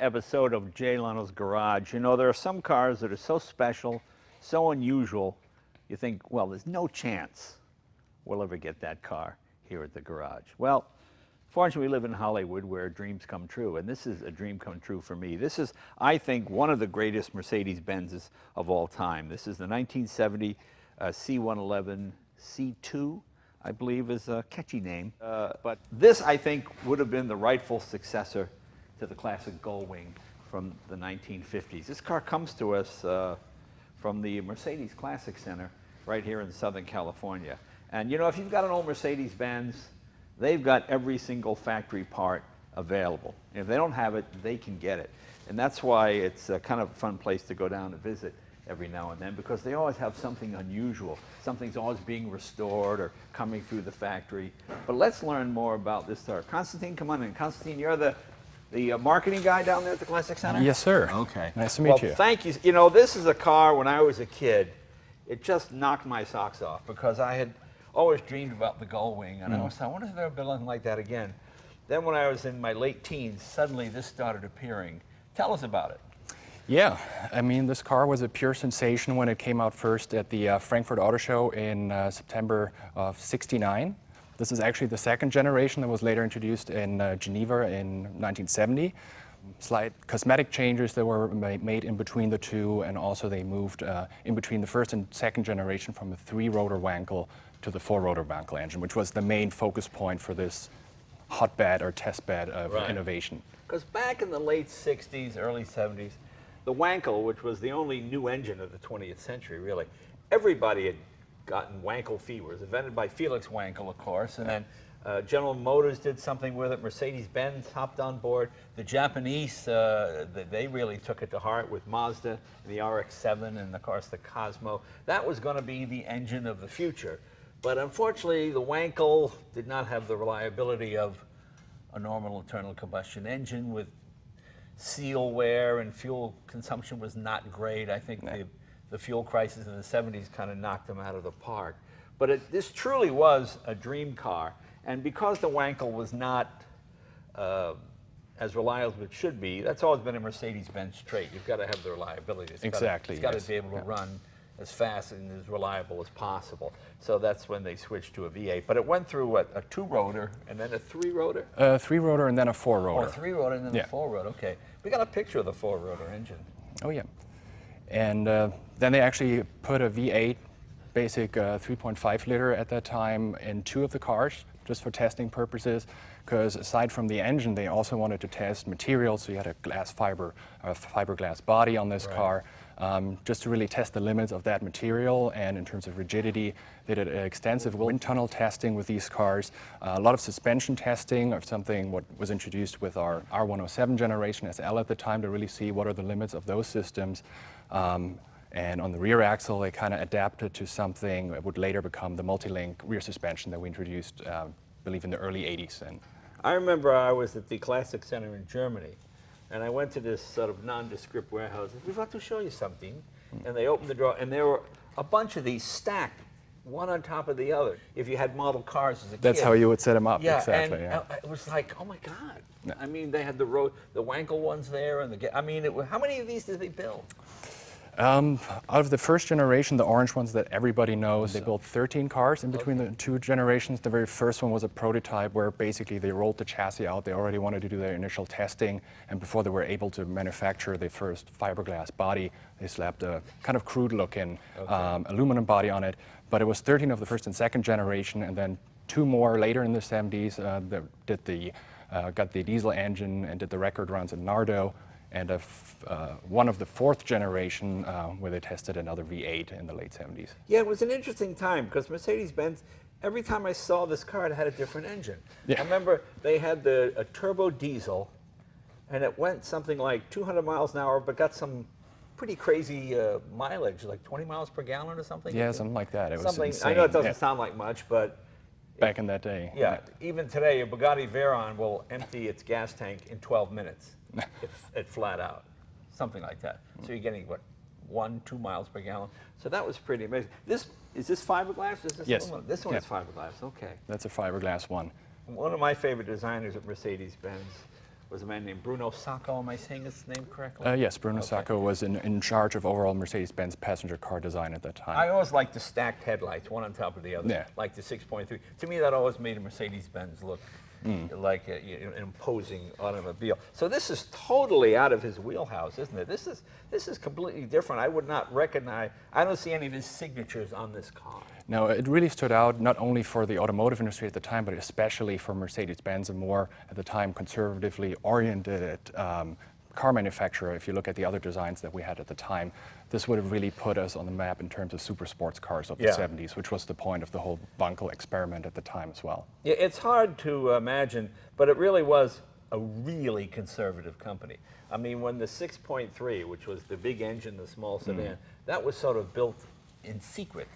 episode of Jay Leno's Garage. You know, there are some cars that are so special, so unusual, you think, well, there's no chance we'll ever get that car here at the garage. Well, fortunately, we live in Hollywood where dreams come true, and this is a dream come true for me. This is, I think, one of the greatest Mercedes-Benzes of all time. This is the 1970 C111-II, I believe is a catchy name. But this, I think, would have been the rightful successor to the classic Gullwing from the 1950s. This car comes to us from the Mercedes Classic Center right here in Southern California. And you know, if you've got an old Mercedes-Benz, they've got every single factory part available. And if they don't have it, they can get it. And that's why it's kind of a fun place to go down and visit every now and then, because they always have something unusual. Something's always being restored or coming through the factory. But let's learn more about this car. Constantin, come on in. Constantin, you're the marketing guy down there at the Classic Center? Yes, sir. Okay. Nice to meet you. Well, thank you. You know, this is a car, when I was a kid, it just knocked my socks off, because I had always dreamed about the Gullwing, and I always thought, I wonder if there would be something like that again. Then when I was in my late teens, suddenly this started appearing. Tell us about it. Yeah, I mean, this car was a pure sensation when it came out first at the Frankfurt Auto Show in September of '69. This is actually the second generation that was later introduced in Geneva in 1970. Slight cosmetic changes that were made in between the two, and also they moved in between the first and second generation from the 3-rotor Wankel to the 4-rotor Wankel engine, which was the main focus point for this hotbed or testbed of innovation. Because back in the late 60s, early 70s, the Wankel, which was the only new engine of the 20th century, really, everybody had gotten Wankel fever. It was invented by Felix Wankel, of course, and then General Motors did something with it. Mercedes-Benz hopped on board. The Japanese, they really took it to heart with Mazda, the RX-7, and of course the Cosmo. That was going to be the engine of the future. But unfortunately, the Wankel did not have the reliability of a normal internal combustion engine with seal wear, and fuel consumption was not great. I think the fuel crisis in the 70s kind of knocked them out of the park. But this truly was a dream car. And because the Wankel was not as reliable as it should be, that's always been a Mercedes-Benz trait. You've got to have the reliability. It's got to be able to run as fast and as reliable as possible. So that's when they switched to a V8. But it went through what, a 2-rotor and then a 3-rotor? A 3-rotor and then a 4-rotor. Oh, a 3-rotor and then a 4-rotor. Okay. We got a picture of the 4-rotor engine. Oh, yeah. And then they actually put a V8, basic 3.5 liter at that time, in 2 of the cars, just for testing purposes, because aside from the engine, they also wanted to test materials. So you had a fiberglass body on this car, just to really test the limits of that material. And in terms of rigidity, they did extensive wind tunnel testing with these cars, a lot of suspension testing of something what was introduced with our R107 generation SL at the time, to really see what are the limits of those systems. And on the rear axle, they kind of adapted to something that would later become the multi-link rear suspension that we introduced, I believe, in the early 80s. And I remember I was at the Classic Center in Germany, and I went to this sort of nondescript warehouse. We'd like to show you something. And they opened the drawer, and there were a bunch of these stacked, one on top of the other, if you had model cars as a kid. That's how you would set them up, yeah, exactly. And it was like, oh my God. Yeah. I mean, they had the Wankel ones there, and how many of these did they build? Out of the first generation, the orange ones that everybody knows, they built 13 cars in between the 2 generations. The very first one was a prototype where basically they rolled the chassis out. They already wanted to do their initial testing, and before they were able to manufacture the first fiberglass body, they slapped a kind of crude-looking aluminum body on it. But it was 13 of the first and second generation, and then 2 more later in the 70s that got the diesel engine and did the record runs in Nardo, and one of the 4th generation where they tested another V8 in the late 70s. Yeah, it was an interesting time, because Mercedes-Benz, every time I saw this car, it had a different engine. Yeah. I remember they had a turbo diesel, and it went something like 200 miles an hour, but got some pretty crazy mileage, like 20 miles per gallon or something. Yeah, something like that. It was insane. I know it doesn't sound like much, but back in that day. Yeah, even today, a Bugatti Veyron will empty its gas tank in 12 minutes. It flat out, something like that. So you're getting what, 1-2 miles per gallon. So that was pretty amazing. Is this fiberglass? Is this yes. This one is fiberglass. Okay. That's a fiberglass one. One of my favorite designers at Mercedes-Benz was a man named Bruno Sacco. Am I saying his name correctly? Yes, Bruno Sacco was in charge of overall Mercedes-Benz passenger car design at that time. I always liked the stacked headlights, one on top of the other, Yeah. like the 6.3. To me, that always made a Mercedes-Benz look like an imposing automobile. So this is totally out of his wheelhouse, isn't it? This is completely different. I would not recognize, I don't see any of his signatures on this car. No, it really stood out not only for the automotive industry at the time, but especially for Mercedes-Benz, a more, at the time, conservatively oriented car manufacturer. If you look at the other designs that we had at the time, this would have really put us on the map in terms of super sports cars of the 70s, which was the point of the whole Wankel experiment at the time as well. Yeah, it's hard to imagine, but it really was a really conservative company. I mean, when the 6.3, which was the big engine, the small sedan, that was sort of built in secret,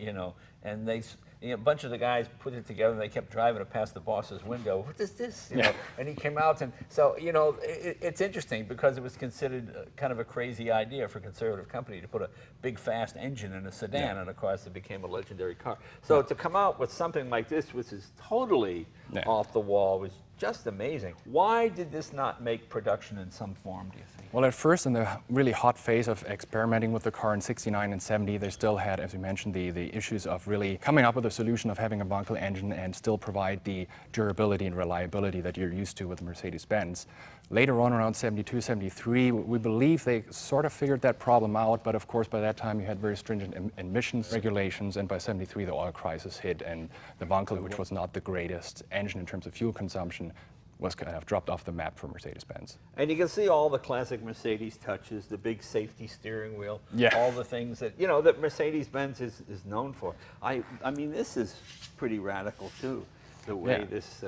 you know, and they, a bunch of the guys put it together and they kept driving it past the boss's window. What is this? You know, and he came out and, so, you know, it's interesting because it was considered kind of a crazy idea for a conservative company to put a big fast engine in a sedan, and of course it became a legendary car. So to come out with something like this, which is totally off the wall, was just amazing. Why did this not make production in some form, do you think? Well, at first, in the really hot phase of experimenting with the car in 69 and 70, they still had, as you mentioned, the issues of really coming up with a solution of having a Wankel engine and still provide the durability and reliability that you're used to with Mercedes-Benz. Later on, around 72, 73, we believe they sort of figured that problem out, but of course, by that time, you had very stringent emissions regulations, and by 73, the oil crisis hit, and the Wankel, which was not the greatest engine in terms of fuel consumption, was kind of dropped off the map for Mercedes-Benz. And you can see all the classic Mercedes touches, the big safety steering wheel, all the things that, you know, that Mercedes-Benz is known for. I mean, this is pretty radical, too, the way this...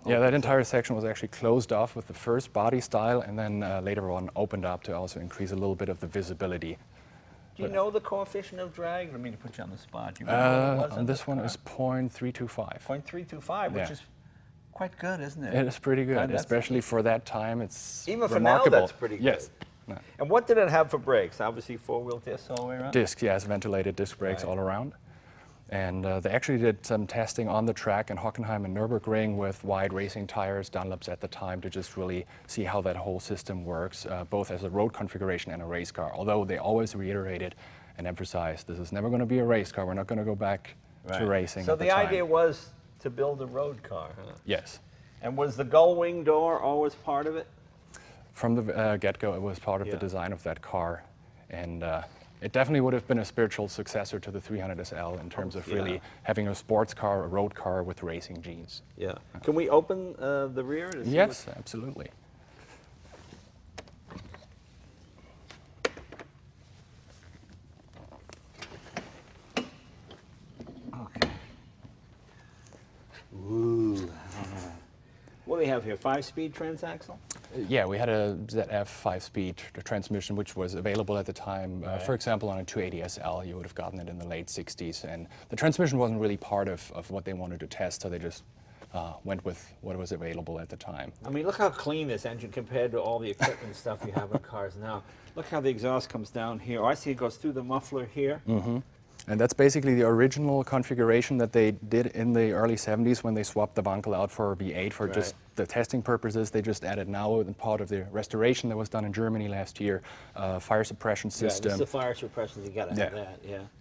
yeah, that entire section was actually closed off with the first body style, and then later on opened up to also increase a little bit of the visibility. Do you know the coefficient of drag? I don't mean to put you on the spot. Do you on this one is 0.325. 0.325, which is quite good, isn't it? It is pretty good, especially for that time. It's even for remarkable. now, that's pretty good. Yes. And what did it have for brakes? Obviously, four-wheel discs all the way around? Discs, yes, ventilated disc brakes all around. And they actually did some testing on the track in Hockenheim and Nürburgring with wide racing tires, Dunlops at the time, to just really see how that whole system works, both as a road configuration and a race car. Although they always reiterated and emphasized, this is never going to be a race car. We're not going to go back to racing. So the idea was to build a road car, huh? Yes. And was the gull wing door always part of it? From the get-go, it was part of the design of that car. And it definitely would have been a spiritual successor to the 300 SL in terms of really having a sports car, a road car with racing genes. Yeah. Can we open the rear? To see yes, absolutely. Okay. Ooh. What do we have here? 5-speed transaxle? Yeah, we had a ZF 5-speed transmission, which was available at the time. For example, on a 280 SL, you would have gotten it in the late 60s. And the transmission wasn't really part of what they wanted to test, so they just went with what was available at the time. I mean, look how clean this engine compared to all the equipment and stuff you have in cars now. Look how the exhaust comes down here. Oh, I see it goes through the muffler here. And that's basically the original configuration that they did in the early 70s when they swapped the Wankel out for a V8 for just the testing purposes. They just added now, in part of the restoration that was done in Germany last year, fire suppression system. Yeah, this is the fire suppression, you gotta have that,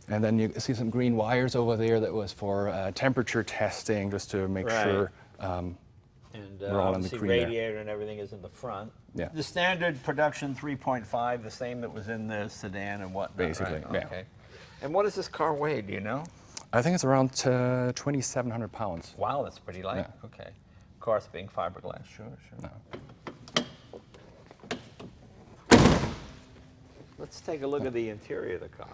And then you see some green wires over there that was for temperature testing, just to make sure and we're all in the green radiator and everything is in the front. Yeah. The standard production 3.5, the same that was in the sedan and whatnot. Basically, yeah. Okay. And what does this car weigh, do you know? I think it's around 2,700 pounds. Wow, that's pretty light. Yeah. Okay. Of course, being fiberglass, sure. No. Let's take a look at the interior of the car.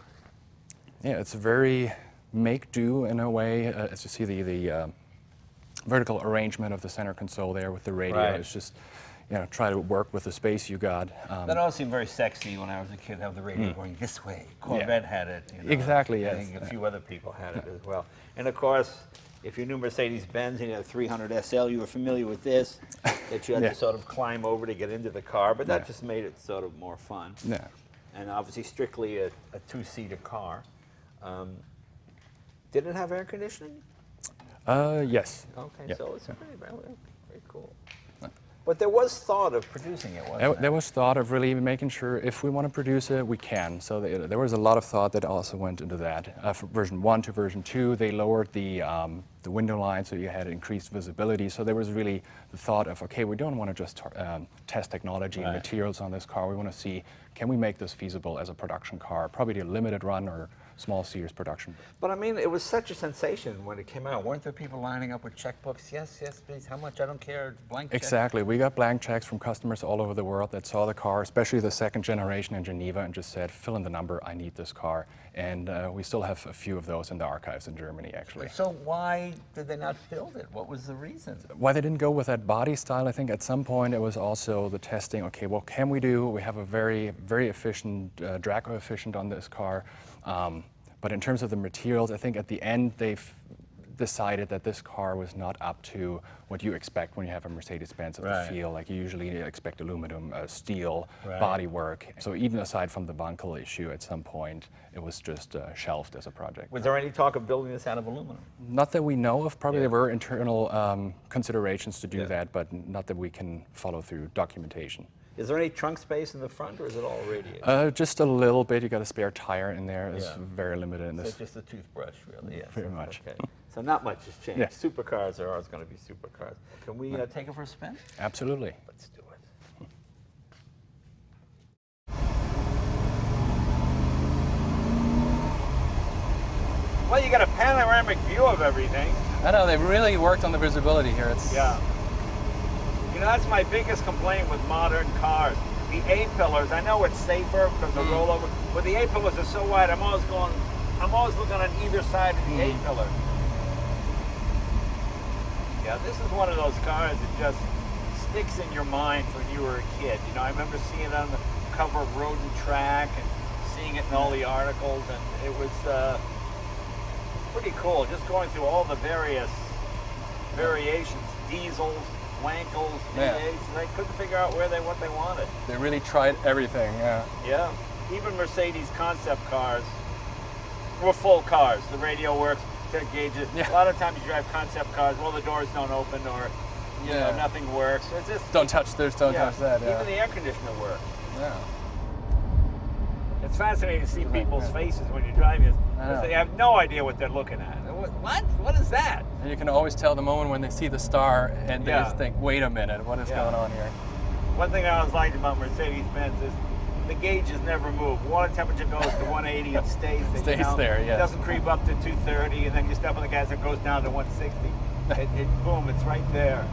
Yeah, it's very make-do in a way. As you see, the vertical arrangement of the center console there with the radio. It's just, you know, try to work with the space you got. That all seemed very sexy when I was a kid, have the radio going this way. Corvette had it. You know. Exactly, yes. I think a few other people had it as well. And of course, if you knew Mercedes-Benz and you had a 300 SL, you were familiar with this, that you had to sort of climb over to get into the car, but that just made it sort of more fun. Yeah. And obviously strictly a two-seater car. Did it have air conditioning? Yes. Okay, so it's very cool. But there was thought of producing it, wasn't there? There was thought of really making sure if we want to produce it, we can. So there was a lot of thought that also went into that. From version 1 to version 2, they lowered the window line so you had increased visibility. So there was really the thought of, okay, we don't want to just test technology and materials on this car. We want to see, can we make this feasible as a production car, probably a limited run or small series production. But I mean, it was such a sensation when it came out. Weren't there people lining up with checkbooks? Yes, yes, please. How much? I don't care. Blank check. Exactly. We got blank checks from customers all over the world that saw the car, especially the second generation in Geneva, and just said, fill in the number, I need this car. And we still have a few of those in the archives in Germany, actually. So why did they not build it? What was the reason? Why they didn't go with that body style, I think at some point it was also the testing. Okay, what can we do? We have a very, very efficient, drag coefficient on this car. But in terms of the materials, I think at the end they've decided that this car was not up to what you expect when you have a Mercedes-Benz of the feel. Like you usually expect aluminum, steel, bodywork. So even aside from the Wankel issue, at some point it was just shelved as a project. Was there any talk of building this out of aluminum? Not that we know of. Probably there were internal considerations to do that, but not that we can follow through documentation. Is there any trunk space in the front, or is it all radiated? Just a little bit. You got a spare tire in there. It's very limited in this. So it's just a toothbrush, really. Yes. Pretty much. Okay. So not much has changed. Yeah. Supercars are always going to be supercars. Can we take it for a spin? Absolutely. Let's do it. Well, you got a panoramic view of everything. I know, they've really worked on the visibility here. Yeah. You know, that's my biggest complaint with modern cars. The A-pillars, I know it's safer because the rollover, but the A-pillars are so wide, I'm always looking on either side of the A-pillar. Yeah, this is one of those cars that just sticks in your mind when you were a kid. You know, I remember seeing it on the cover of Road and Track and seeing it in all the articles, and it was pretty cool, just going through all the various variations, diesels, Wankels, V8s, they couldn't figure out what they wanted. They really tried everything, yeah. Yeah, even Mercedes concept cars were full cars. The radio works, check gauges. A lot of times you drive concept cars, well, the doors don't open or you know, nothing works. It's just, don't touch this, don't touch that. Even the air conditioner works. Yeah. It's fascinating to see people's faces when you're driving. They have no idea what they're looking at. What? What is that? And you can always tell the moment when they see the star and they just think, wait a minute, what is going on here? One thing I always liked about Mercedes-Benz is the gauges never move. Water temperature goes to 180 and stays there. Stays there, yeah. It doesn't creep up to 230 and then you step on the gas, it goes down to 160. Boom, it's right there.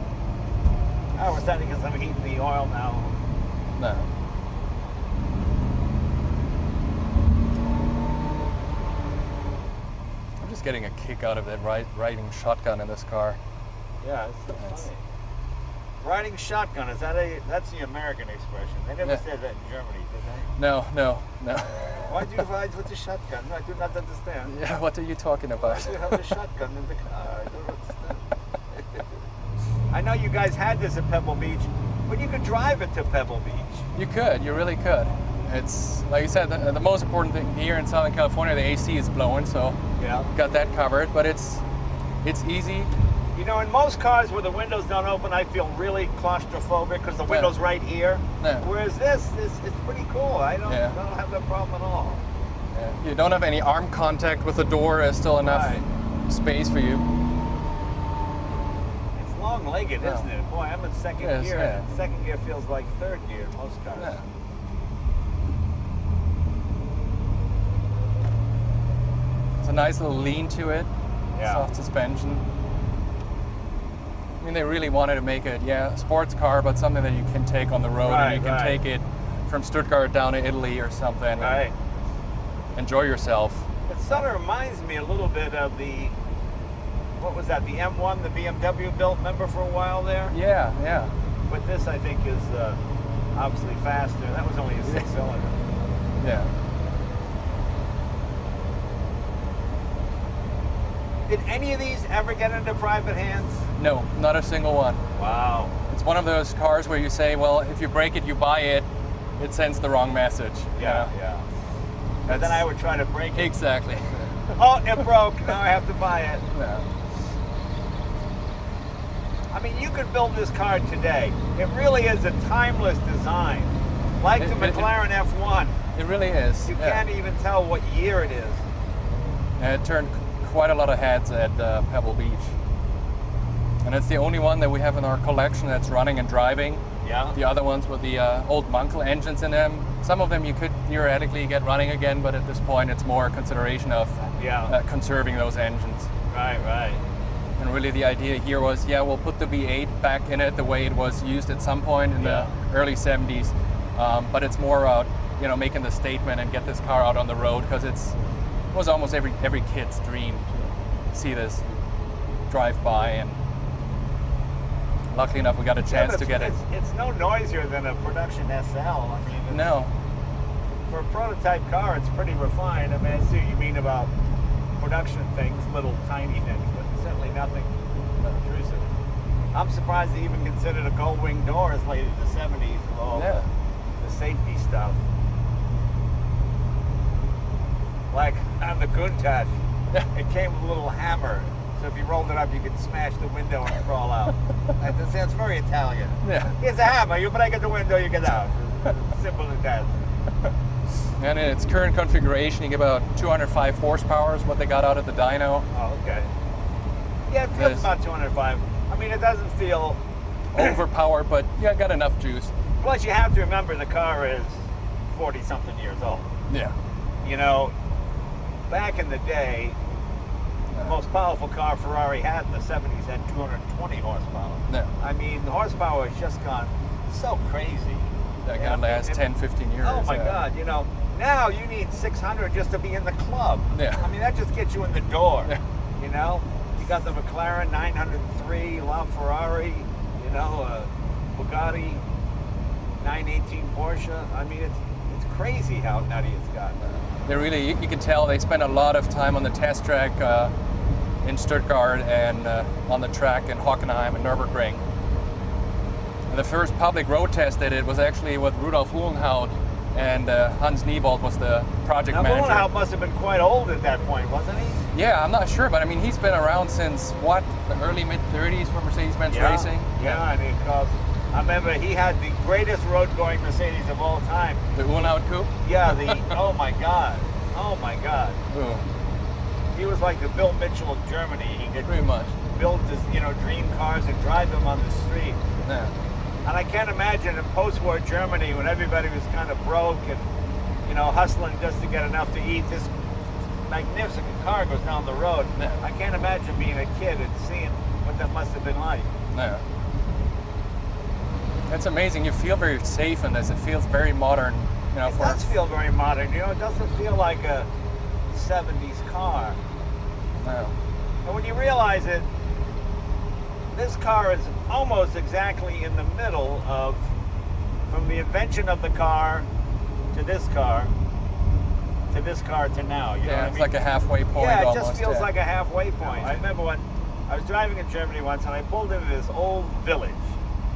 Oh, we're starting to get some heat in the oil now. No. Getting a kick out of that riding shotgun in this car. Yeah, it's so funny. Riding shotgun, that's the American expression. They never said that in Germany, did they? No. Why do you ride with the shotgun? I do not understand. Yeah, what are you talking about? Why do you have the shotgun in the car? I don't understand. I know you guys had this at Pebble Beach, but you could drive it to Pebble Beach. You could, you really could. It's, like you said, the most important thing here in Southern California, the AC is blowing, so got that covered, but it's easy. You know, in most cars where the windows don't open, I feel really claustrophobic because the window's right here. Whereas this, it's pretty cool. I don't have that problem at all. Yeah. You don't have any arm contact with the door. There's still enough space for you. It's long-legged, isn't it? Boy, I'm in second gear. And second gear feels like third gear in most cars. Yeah. It's a nice little lean to it, soft suspension. I mean, they really wanted to make it, a sports car, but something that you can take on the road and you can take it from Stuttgart down to Italy or something. Right. And enjoy yourself. It sort of reminds me a little bit of the, what was that, the M1 the BMW built, remember, for a while there? Yeah. But this, I think, is obviously faster. That was only a 6-cylinder. Yeah. Did any of these ever get into private hands? No, not a single one. Wow. It's one of those cars where you say, well, if you break it, you buy it. It sends the wrong message. Yeah. And then I would try to break it. Exactly. Oh, it broke. Now I have to buy it. Yeah. I mean, you could build this car today. It really is a timeless design, like the McLaren F1. It really is. You can't even tell what year it is. And it turned quite a lot of heads at Pebble Beach. And it's the only one that we have in our collection that's running and driving. Yeah. The other ones with the old Wankel engines in them. Some of them you could theoretically get running again, but at this point it's more a consideration of conserving those engines. Right, right. And really the idea here was, yeah, we'll put the V8 back in it the way it was used at some point in the early 70s. But it's more about, you know, making the statement and get this car out on the road, because it was almost every kid's dream to see this drive by, and luckily enough we got a chance to get it. It's no noisier than a production SL. I mean, no. For a prototype car, it's pretty refined. I mean, I see what you mean about production things, little tiny things, but certainly nothing intrusive. I'm surprised they even considered a gold wing door as late as the 70s with all the safety stuff. Like on the Countach, it came with a little hammer, so if you rolled it up, you could smash the window and crawl out. That's very Italian. Yeah. Here's a hammer, you break at the window, you get out. Simple as that. And in its current configuration, you get about 205 horsepower is what they got out of the dyno. Oh, okay. Yeah, it feels about 205. I mean, it doesn't feel overpowered, but yeah, got enough juice. Plus, you have to remember the car is 40-something years old. Yeah. You know, back in the day, the most powerful car Ferrari had in the 70s had 220 horsepower. Yeah. I mean, the horsepower has just gone so crazy. That can last 10, 15 years. Oh my God, you know, now you need 600 just to be in the club. Yeah. I mean, that just gets you in the door, you know? You got the McLaren 903, LaFerrari, you know, Bugatti 918 Porsche. I mean, it's crazy how nutty it's gotten. They really, you can tell they spend a lot of time on the test track in Stuttgart and on the track in Hockenheim and Nürburgring. And the first public road test they did was actually with Rudolf Uhlenhaut, and Hans Niebold was the project manager. Uhlenhaut must have been quite old at that point, wasn't he? Yeah, I'm not sure, but I mean, he's been around since, what, the early mid-30s for Mercedes-Benz racing? Yeah, I mean, because I remember he had the greatest road-going Mercedes of all time. The Uhlenhaut Coupe? Yeah, oh my God. Oh my God. Ooh. He was like the Bill Mitchell of Germany. He could pretty much build his, you know, dream cars and drive them on the street. Yeah. And I can't imagine in post-war Germany when everybody was kind of broke and, you know, hustling just to get enough to eat, this magnificent car goes down the road. Yeah. I can't imagine being a kid and seeing what that must have been like. Yeah. It's amazing. You feel very safe in this. It feels very modern. You know, it does feel very modern. You know, it doesn't feel like a 70s car. No. And when you realize it, this car is almost exactly in the middle of, from the invention of the car to this car to now. You know what I mean? It's like a halfway point. Yeah, it almost, just feels like a halfway point. I remember when I was driving in Germany once and I pulled into this old village,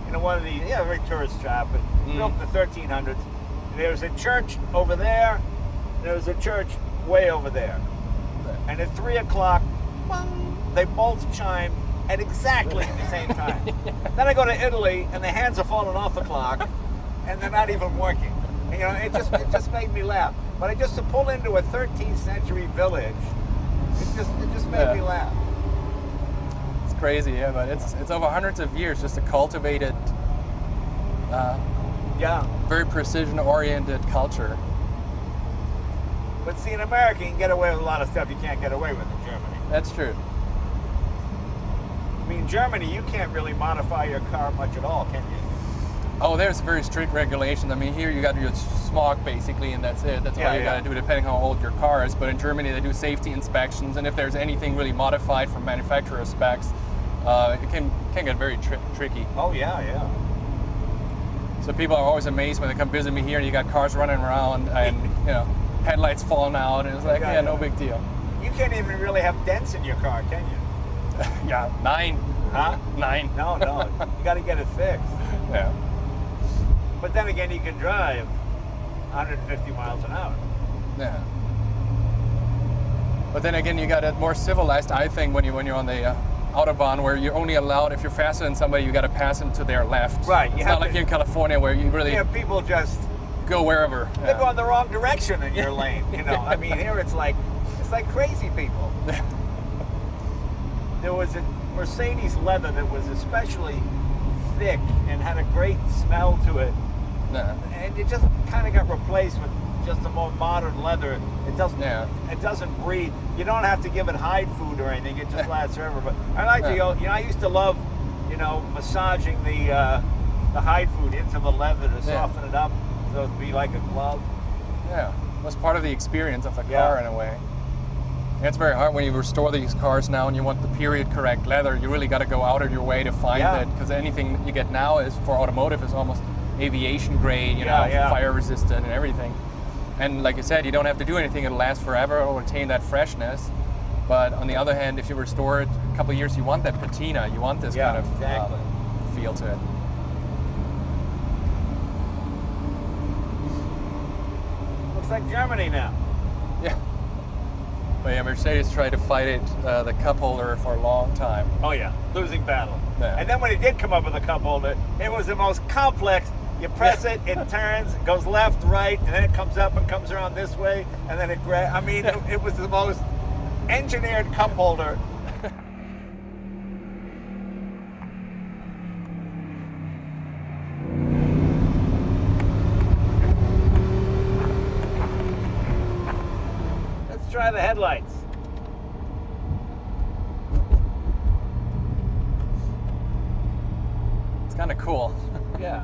you know, one of these, very tourist trap, but built in the 1300s. There was a church over there, there was a church way over there. And at 3 o'clock, they both chimed at exactly the same time. Then I go to Italy and the hands are falling off the clock and they're not even working. And, you know, it just made me laugh. But just to pull into a 13th century village, it just made me laugh. It's crazy, yeah, but it's over hundreds of years just a cultivated, very precision-oriented culture. But see, in America, you can get away with a lot of stuff you can't get away with in Germany. That's true. I mean, in Germany, you can't really modify your car much at all, can you? Oh, there's very strict regulations. I mean, here you got to do smog basically, and that's it. That's all you got to do, depending on how old your car is. But in Germany, they do safety inspections, and if there's anything really modified from manufacturer specs, it can get very tricky. Oh yeah, yeah. So people are always amazed when they come visit me here, and you got cars running around, and you know, headlights falling out, and it's like, yeah, no big deal. You can't even really have dents in your car, can you? Yeah, 9. Huh? 9. No, you got to get it fixed. Yeah. But then again, you can drive 150 miles an hour. Yeah. But then again, you got it more civilized, I think, when you're on the Autobahn where you're only allowed, if you're faster than somebody, you got to pass them to their left. Right. It's not like here in California where you really people just go wherever. They're going the wrong direction in your lane. You know, I mean, here it's like crazy people. There was a Mercedes leather that was especially thick and had a great smell to it, and it just kind of got replaced with just a more modern leather. It doesn't. It doesn't breathe. You don't have to give it hide food or anything. It just lasts forever. But I like to go. You know, I used to love, you know, massaging the hide food into the leather to soften it up, so it'd be like a glove. Yeah, that's part of the experience of the car in a way. It's very hard when you restore these cars now and you want the period correct leather. You really got to go out of your way to find it, because anything that you get now is for automotive is almost aviation grade, you know, fire resistant and everything. And like you said, you don't have to do anything; it'll last forever. It'll retain that freshness. But on the other hand, if you restore it a couple of years, you want that patina. You want this kind of feel to it. Looks like Germany now. Yeah. But yeah, Mercedes tried to fight it, the cup holder, for a long time. Oh yeah, losing battle. Yeah. And then when it did come up with a cup holder, it was the most complex. You press it, it turns, it goes left, right, and then it comes up and comes around this way, and then it grabs. I mean, it was the most engineered cup holder. Try the headlights. It's kind of cool. Yeah.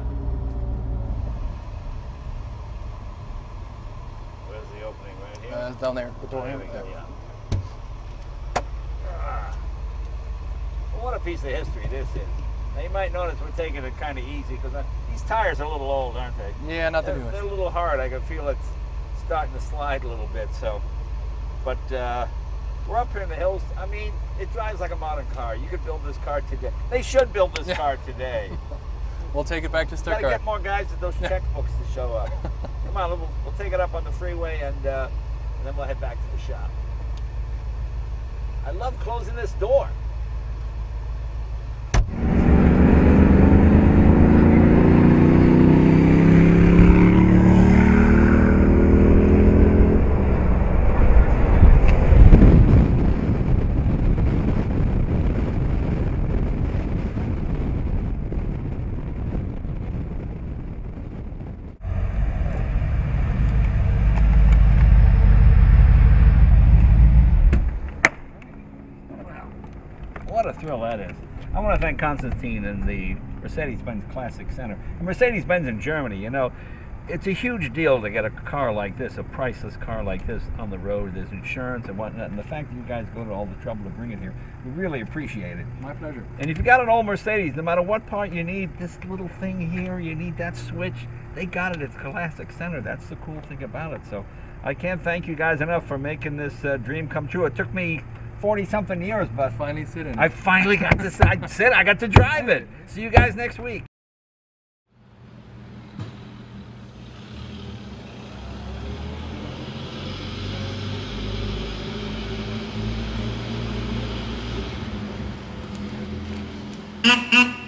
Where's the opening? Right here? It's down there. The door here. Yeah. Well, what a piece of history this is. Now you might notice we're taking it kind of easy because these tires are a little old, aren't they? Yeah, not the newest. They're a little hard. I can feel it's starting to slide a little bit. So. But we're up here in the hills. I mean, it drives like a modern car. You could build this car today. They should build this car today. We'll take it back to Stuttgart. Gotta get more guys with those checkbooks to show up. Come on, we'll take it up on the freeway and then we'll head back to the shop. I love closing this door. What a thrill that is. I want to thank Constantin and the Mercedes-Benz Classic Center. And Mercedes-Benz in Germany, you know, it's a huge deal to get a car like this, a priceless car like this on the road. There's insurance and whatnot. And the fact that you guys go to all the trouble to bring it here, we really appreciate it. My pleasure. And if you got an old Mercedes, no matter what part you need, this little thing here, you need that switch, they got it at the Classic Center. That's the cool thing about it. So I can't thank you guys enough for making this dream come true. It took me 40-something years, but finally sit in. I finally got to sit. I got to drive it. See you guys next week. Mm-hmm.